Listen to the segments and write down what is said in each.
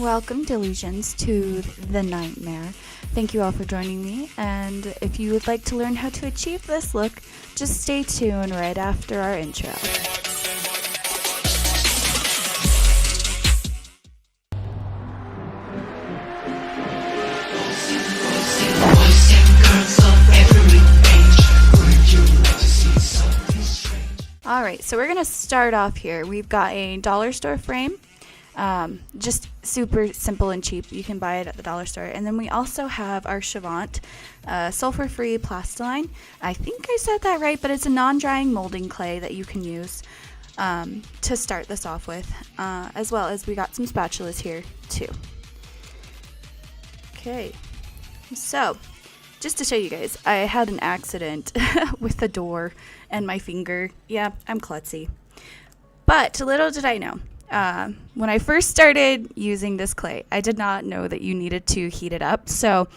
Welcome, Delusions, to the nightmare. Thank you all for joining me, and if you would like to learn how to achieve this look, just stay tuned right after our intro. Alright, so we're going to start off here. We've got a dollar store frame. Just super simple and cheap. You can buy it at the dollar store. And then we also have our Chavant Sulfur-free Pasteline. I think I said that right, but it's a non-drying molding clay that you can use to start this off with, as well as we got some spatulas here too. Okay, so just to show you guys, I had an accident with the door and my finger. Yeah, I'm klutzy. But little did I know. When I first started using this clay, I did not know that you needed to heat it up. So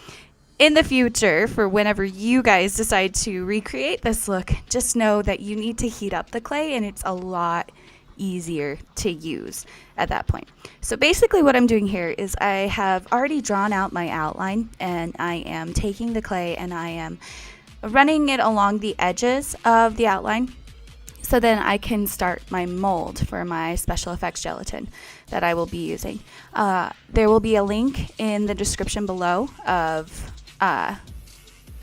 in the future, for whenever you guys decide to recreate this look, just know that you need to heat up the clay, and it's a lot easier to use at that point. So basically what I'm doing here is I have already drawn out my outline, and I am taking the clay and I am running it along the edges of the outline. So then I can start my mold for my special effects gelatin that I will be using. There will be a link in the description below of an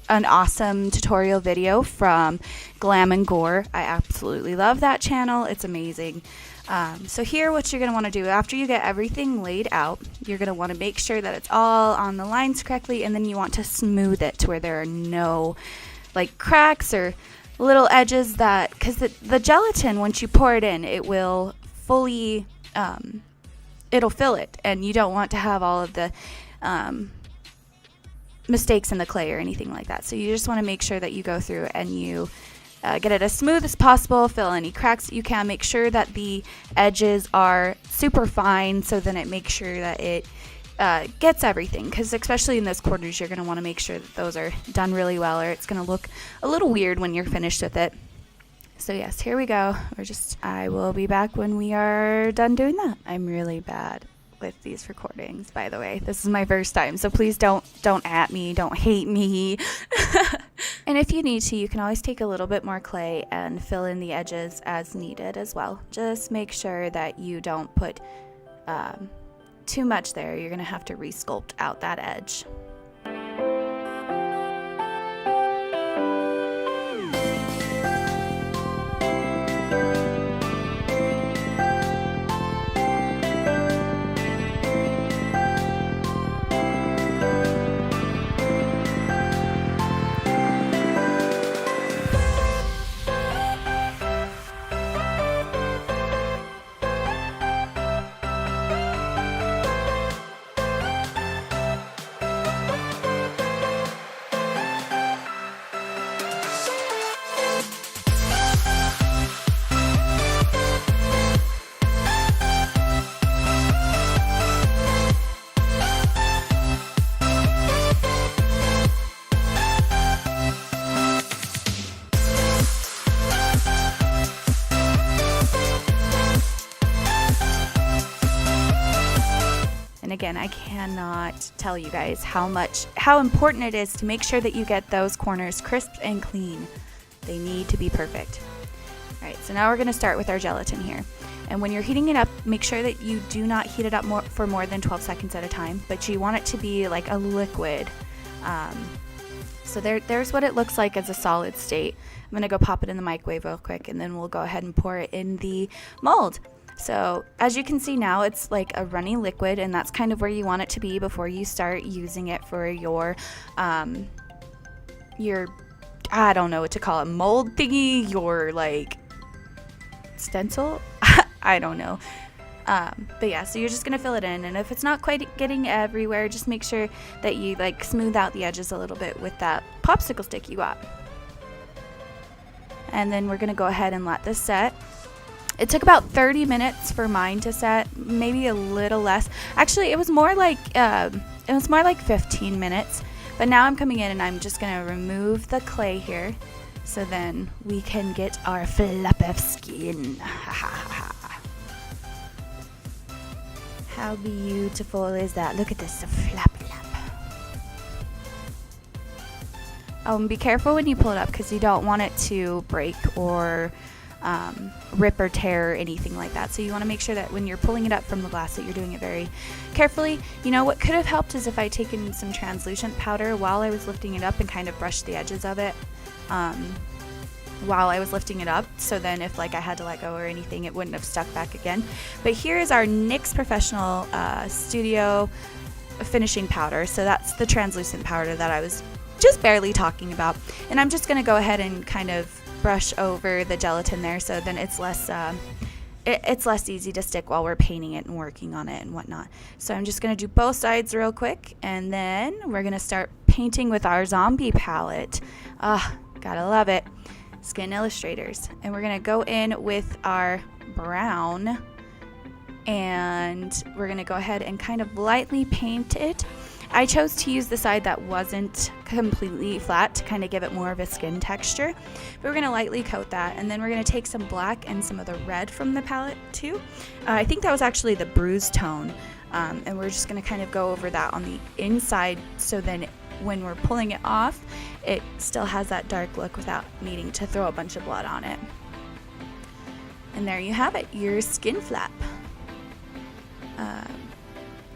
awesome tutorial video from Glam and Gore. I absolutely love that channel. It's amazing. So here what you're going to want to do after you get everything laid out, you're going to want to make sure that it's all on the lines correctly, and then you want to smooth it to where there are no like cracks or little edges, that because the gelatin, once you pour it in, it will fully it'll fill it, and you don't want to have all of the mistakes in the clay or anything like that. So you just want to make sure that you go through and you get it as smooth as possible, fill any cracks that you can, make sure that the edges are super fine, so then it makes sure that it gets everything, because especially in those corners you're going to want to make sure that those are done really well, or it's going to look a little weird when you're finished with it. So yes, here we go. I will be back when we are done doing that. I'm really bad with these recordings, by the way. This is my first time, so please don't at me, don't hate me. And if you need to, you can always take a little bit more clay and fill in the edges as needed as well. Just make sure that you don't put too much there. You're going to have to resculpt out that edge. Again, I cannot tell you guys how important it is to make sure that you get those corners crisp and clean. They need to be perfect. Alright, so now we're going to start with our gelatin here. And when you're heating it up, make sure that you do not heat it up for more than 12 seconds at a time, but you want it to be like a liquid. So there's what it looks like as a solid state. I'm going to go pop it in the microwave real quick, and then we'll go ahead and pour it in the mold. So as you can see now, it's like a runny liquid, and that's kind of where you want it to be before you start using it for your I don't know what to call it, mold thingy, your like stencil. I don't know. But yeah, so you're just gonna fill it in, and if it's not quite getting everywhere, just make sure that you like smooth out the edges a little bit with that popsicle stick you got. And then we're gonna go ahead and let this set. It took about 30 minutes for mine to set, maybe a little less. Actually, it was more like 15 minutes. But now I'm coming in and I'm just gonna remove the clay here, so then we can get our flap of skin. How beautiful is that? Look at this, so flap. Oh, and be careful when you pull it up because you don't want it to break or rip or tear or anything like that. So you want to make sure that when you're pulling it up from the glass that you're doing it very carefully. You know, what could have helped is if I taken some translucent powder while I was lifting it up and kind of brushed the edges of it while I was lifting it up. So then if like I had to let go or anything, it wouldn't have stuck back again. But here is our NYX Professional Studio Finishing Powder. So that's the translucent powder that I was just barely talking about, and I'm just going to go ahead and kind of brush over the gelatin there, so then it's less easy to stick while we're painting it and working on it and whatnot. So I'm just going to do both sides real quick, and then we're going to start painting with our zombie palette. Gotta love it. Skin Illustrators, and we're going to go in with our brown, and we're going to go ahead and kind of lightly paint it. I chose to use the side that wasn't completely flat to kind of give it more of a skin texture. But we're going to lightly coat that, and then we're going to take some black and some of the red from the palette too. I think that was actually the bruise tone, and we're just going to kind of go over that on the inside, so then when we're pulling it off, it still has that dark look without needing to throw a bunch of blood on it. And there you have it, your skin flap.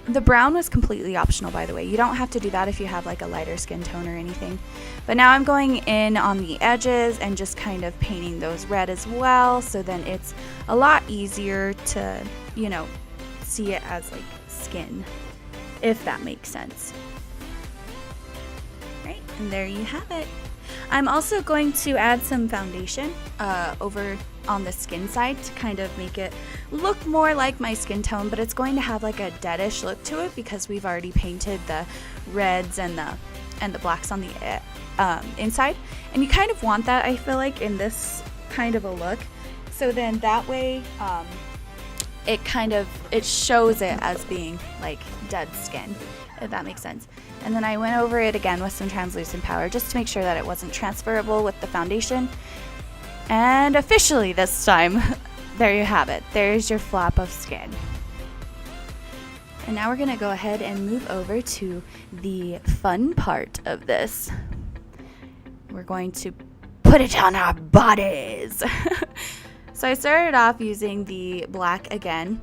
The brown was completely optional, by the way. You don't have to do that if you have like a lighter skin tone or anything. But now I'm going in on the edges and just kind of painting those red as well, so then it's a lot easier to, you know, see it as like skin, if that makes sense. Right, and there you have it. I'm also going to add some foundation over on the skin side to kind of make it look more like my skin tone, but it's going to have like a deadish look to it because we've already painted the reds and the blacks on the inside, and you kind of want that, I feel like, in this kind of a look, so then that way it shows it as being like dead skin, if that makes sense. And then I went over it again with some translucent powder just to make sure that it wasn't transferable with the foundation. And officially this time, there you have it. There's your flap of skin. And now we're going to go ahead and move over to the fun part of this. We're going to put it on our bodies. So I started off using the black again.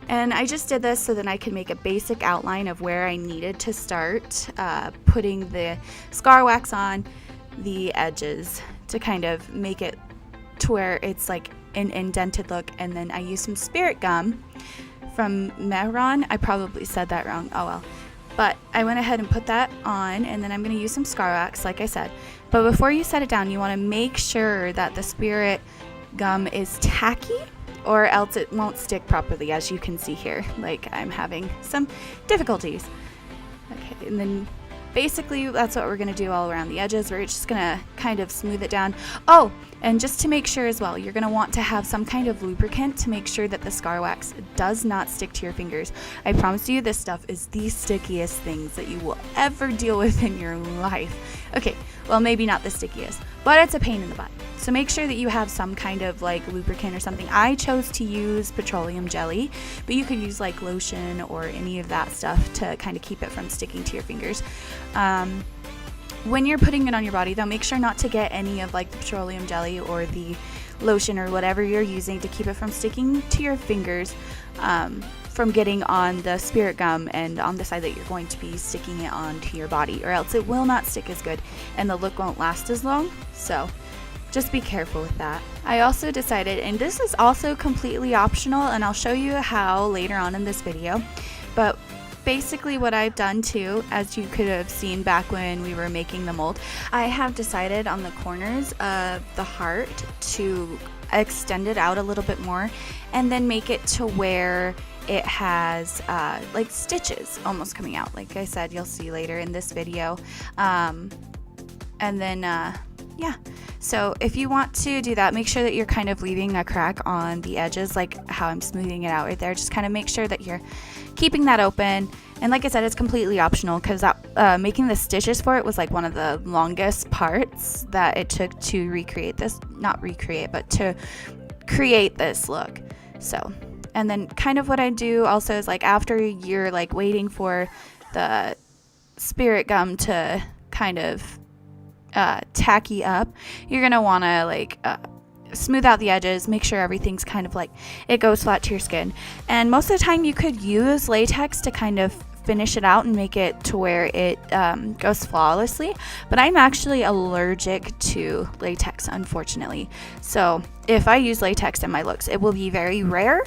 And I just did this so that I could make a basic outline of where I needed to start putting the scar wax on the edges to kind of make it to where it's like an indented look. And then I used some Spirit Gum from Mehron. I probably said that wrong, oh well. But I went ahead and put that on, and then I'm going to use some scar wax, like I said. But before you set it down, you want to make sure that the Spirit Gum is tacky, or else it won't stick properly, as you can see here. Like, I'm having some difficulties. Okay, and then basically that's what we're going to do all around the edges. We're just going to kind of smooth it down. Oh, and just to make sure as well, you're going to want to have some kind of lubricant to make sure that the scar wax does not stick to your fingers. I promise you, this stuff is the stickiest things that you will ever deal with in your life. Okay, well, maybe not the stickiest, but it's a pain in the butt. So make sure that you have some kind of like lubricant or something. I chose to use petroleum jelly, but you could use like lotion or any of that stuff to kind of keep it from sticking to your fingers. When you're putting it on your body, though, make sure not to get any of like the petroleum jelly or the lotion or whatever you're using to keep it from sticking to your fingers, from getting on the Spirit Gum and on the side that you're going to be sticking it onto your body, or else it will not stick as good and the look won't last as long. So just be careful with that. I also decided, and this is also completely optional, and I'll show you how later on in this video, but basically what I've done too, as you could have seen back when we were making the mold, I have decided on the corners of the heart to extend it out a little bit more and then make it to where it has like stitches almost coming out. Like I said, you'll see later in this video. And then yeah, so if you want to do that, make sure that you're kind of leaving a crack on the edges, like how I'm smoothing it out right there. Just kind of make sure that you're keeping that open. And like I said, it's completely optional, because that making the stitches for it was like one of the longest parts that it took to recreate this, not recreate, but to create this look. So And then kind of what I do also is like after you're like waiting for the spirit gum to kind of tacky up, you're gonna want to like smooth out the edges, make sure everything's kind of like it goes flat to your skin. And most of the time you could use latex to kind of finish it out and make it to where it goes flawlessly, but I'm actually allergic to latex, unfortunately. So if I use latex in my looks, it will be very rare,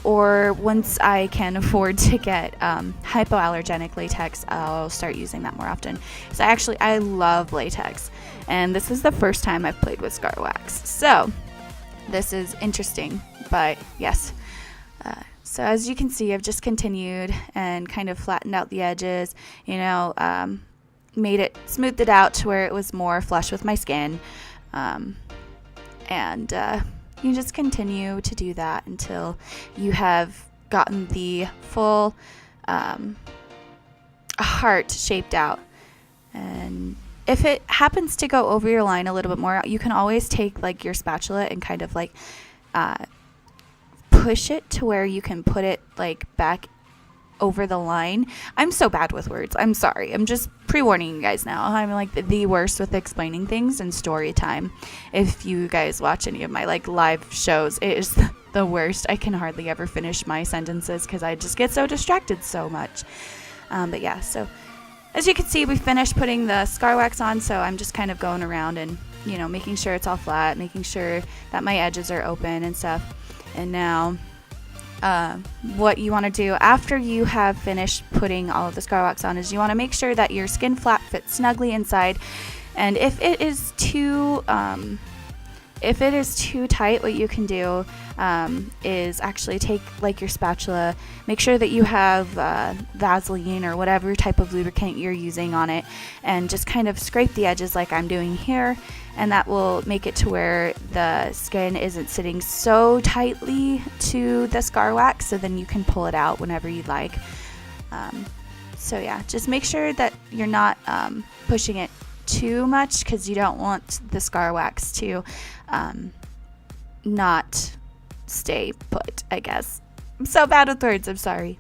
or once I can afford to get hypoallergenic latex, I'll start using that more often. So I love latex, and this is the first time I've played with scar wax, so this is interesting. But yes, so as you can see, I've just continued and kind of flattened out the edges, you know, smoothed it out to where it was more flush with my skin, and you just continue to do that until you have gotten the full heart shaped out. And if it happens to go over your line a little bit more, you can always take like your spatula and kind of like push it to where you can put it like back over the line. I'm so bad with words. I'm sorry. I'm just pre-warning you guys now. I'm like the worst with explaining things and story time. If you guys watch any of my like live shows, it is the worst. I can hardly ever finish my sentences because I just get so distracted so much. But yeah, so as you can see, we finished putting the scar wax on, so I'm just kind of going around and, you know, making sure it's all flat, making sure that my edges are open and stuff. And now what you want to do after you have finished putting all of the scar wax on is you want to make sure that your skin flap fits snugly inside. And if it is too tight, what you can do is actually take like your spatula, make sure that you have Vaseline or whatever type of lubricant you're using on it, and just kind of scrape the edges like I'm doing here, and that will make it to where the skin isn't sitting so tightly to the scar wax, so then you can pull it out whenever you'd like. So yeah, just make sure that you're not pushing it too much, because you don't want the scar wax to not stay put, I guess. I'm so bad with words, I'm sorry.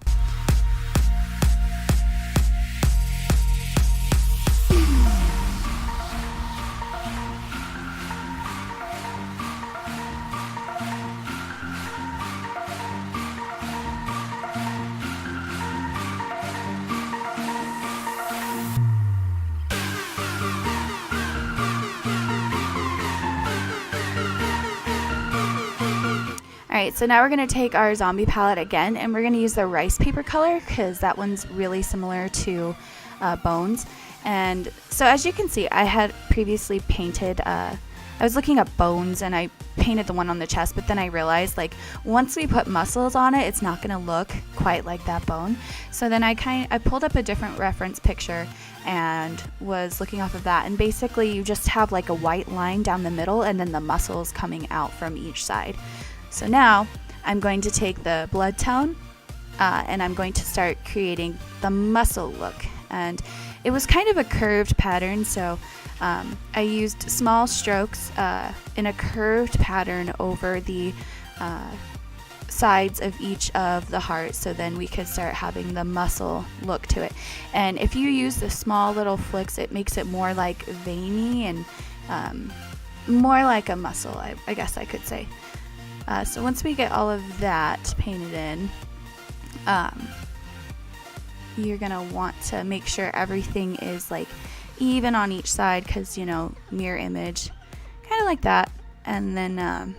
Alright, so now we're going to take our zombie palette again, and we're going to use the rice paper color because that one's really similar to Bones. And so as you can see, I had previously painted, I was looking at Bones and I painted the one on the chest, but then I realized like once we put muscles on it, it's not going to look quite like that bone. So then I pulled up a different reference picture and was looking off of that, and basically you just have like a white line down the middle and then the muscles coming out from each side. So now I'm going to take the blood tone and I'm going to start creating the muscle look. And it was kind of a curved pattern, so I used small strokes in a curved pattern over the sides of each of the hearts, so then we could start having the muscle look to it. And if you use the small little flicks, it makes it more like veiny and more like a muscle, I guess I could say. So once we get all of that painted in, you're gonna want to make sure everything is like even on each side, because, you know, mirror image, kind of like that. And then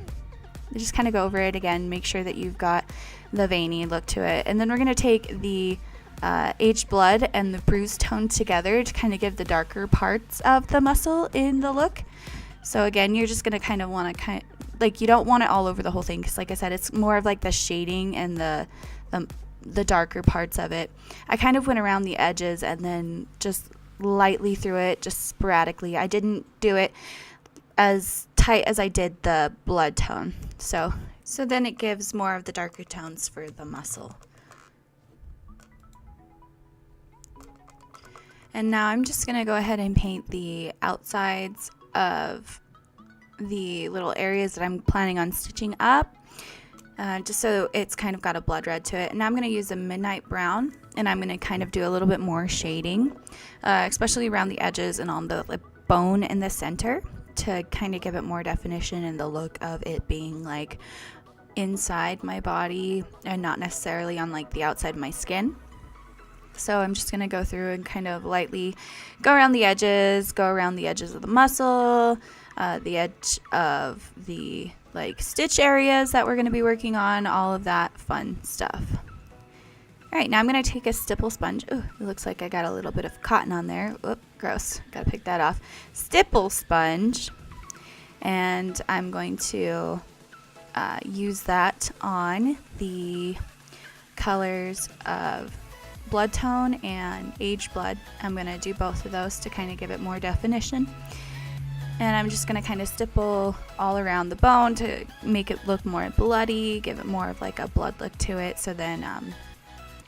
just kind of go over it again, make sure that you've got the veiny look to it. And then we're gonna take the aged blood and the bruised tone together to kind of give the darker parts of the muscle in the look. So again, you're just gonna kind of want to like, you don't want it all over the whole thing, because like I said, it's more of like the shading and the darker parts of it. I kind of went around the edges and then just lightly through it, just sporadically. I didn't do it as tight as I did the blood tone, so then it gives more of the darker tones for the muscle. And now I'm just gonna go ahead and paint the outsides of the little areas that I'm planning on stitching up. just so it's kind of got a blood red to it. And now I'm going to use a midnight brown, and I'm going to kind of do a little bit more shading, especially around the edges and on the bone in the center, to kind of give it more definition and the look of it being like inside my body and not necessarily on like the outside of my skin. So I'm just going to go through and kind of lightly go around the edges of the muscle, the edge of the like stitch areas that we're going to be working on, all of that fun stuff. All right, now I'm going to take a stipple sponge. Ooh, it looks like I got a little bit of cotton on there. Oop, gross. Got to pick that off. Stipple sponge. And I'm going to use that on the colors of blood tone and aged blood. I'm going to do both of those to kind of give it more definition. And I'm just going to kind of stipple all around the bone to make it look more bloody, give it more of like a blood look to it. So then,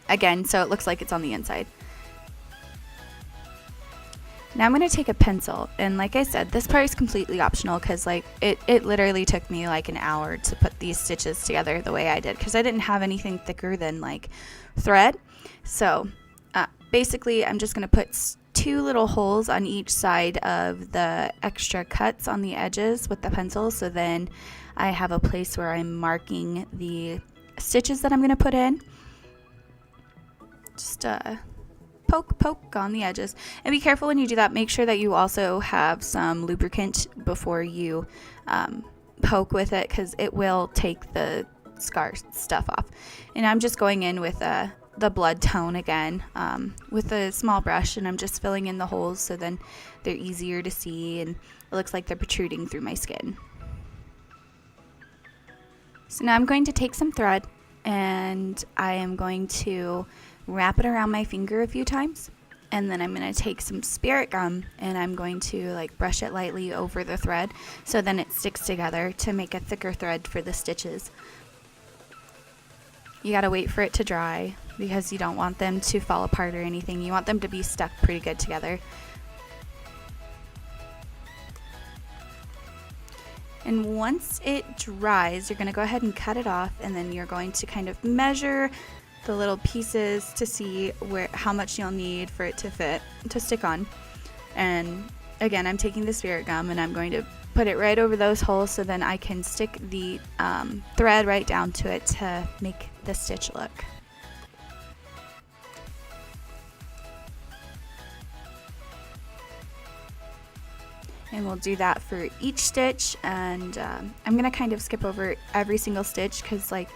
again, so it looks like it's on the inside. Now I'm going to take a pencil, and like I said, this part is completely optional because like it literally took me like an hour to put these stitches together the way I did, because I didn't have anything thicker than like thread. So basically I'm just going to put 2 little holes on each side of the extra cuts on the edges with the pencil, so then I have a place where I'm marking the stitches that I'm going to put in. Just poke on the edges, and be careful when you do that. Make sure that you also have some lubricant before you poke with it, because it will take the scar stuff off. And I'm just going in with the blood tone again with a small brush, and I'm just filling in the holes so then they're easier to see and it looks like they're protruding through my skin. So now I'm going to take some thread, and I am going to wrap it around my finger a few times, and then I'm going to take some spirit gum and I'm going to like brush it lightly over the thread so then it sticks together to make a thicker thread for the stitches. You got to wait for it to dry because you don't want them to fall apart or anything. You want them to be stuck pretty good together. And once it dries, you're going to go ahead and cut it off, and then you're going to kind of measure the little pieces to see how much you'll need for it to fit, to stick on. And again, I'm taking the spirit gum and I'm going to put it right over those holes so then I can stick the thread right down to it to make the stitch look. And we'll do that for each stitch, and I'm going to kind of skip over every single stitch because like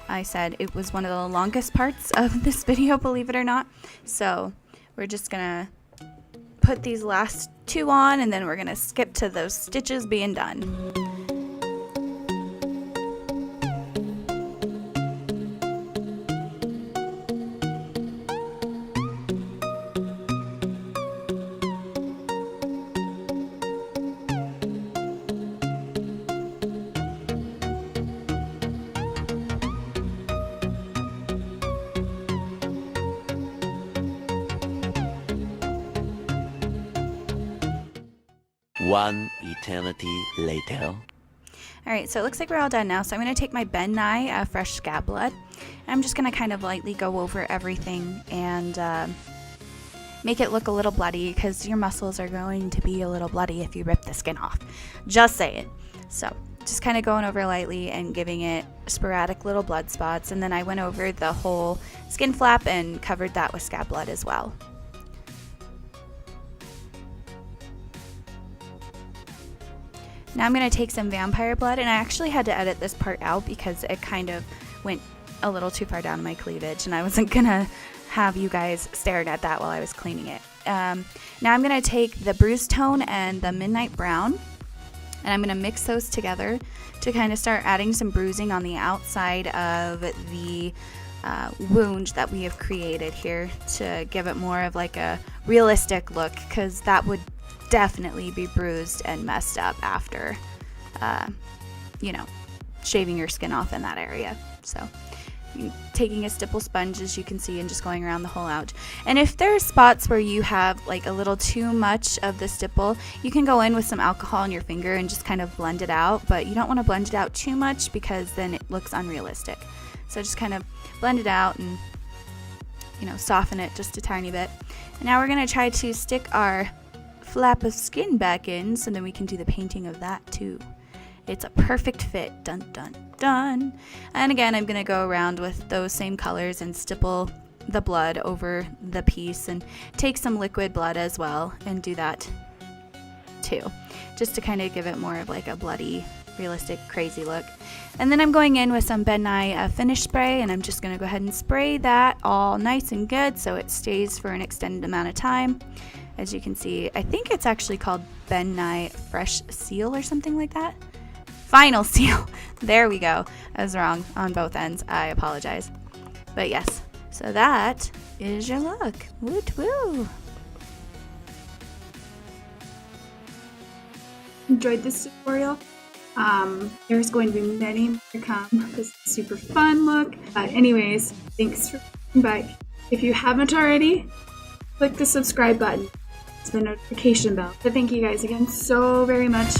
I said, it was one of the longest parts of this video, believe it or not. So we're just going to put these last 2 on, and then we're going to skip to those stitches being done. One eternity later. Alright, so it looks like we're all done now. So I'm going to take my Ben Nye Fresh Scab Blood. I'm just going to kind of lightly go over everything and make it look a little bloody, because your muscles are going to be a little bloody if you rip the skin off. Just saying. So just kind of going over lightly and giving it sporadic little blood spots. And then I went over the whole skin flap and covered that with scab blood as well. Now I'm going to take some vampire blood, and I actually had to edit this part out because it kind of went a little too far down my cleavage, and I wasn't going to have you guys staring at that while I was cleaning it. Now I'm going to take the bruised tone and the midnight brown, and I'm going to mix those together to kind of start adding some bruising on the outside of the wound that we have created here to give it more of like a realistic look, because that would definitely be bruised and messed up after, shaving your skin off in that area. So taking a stipple sponge, as you can see, and just going around the whole ouch. And if there are spots where you have like a little too much of the stipple, you can go in with some alcohol on your finger and just kind of blend it out, but you don't want to blend it out too much because then it looks unrealistic. So just kind of blend it out and, you know, soften it just a tiny bit. And now we're going to try to stick our flap of skin back in so then we can do the painting of that too. It's a perfect fit. Dun dun dun. And again, I'm going to go around with those same colors and stipple the blood over the piece and take some liquid blood as well and do that too, just to kind of give it more of like a bloody, realistic, crazy look. And then I'm going in with some Nye finish spray, and I'm just going to go ahead and spray that all nice and good so it stays for an extended amount of time. As you can see, I think it's actually called Nye Fresh Seal or something like that. Final Seal. There we go. I was wrong on both ends. I apologize. But yes, so that is your look. Woot woo. Enjoyed this tutorial. There's going to be many more to come. This is a super fun look. Anyways, thanks for coming by. If you haven't already, click the subscribe button. It's the notification bell. But thank you guys again so very much.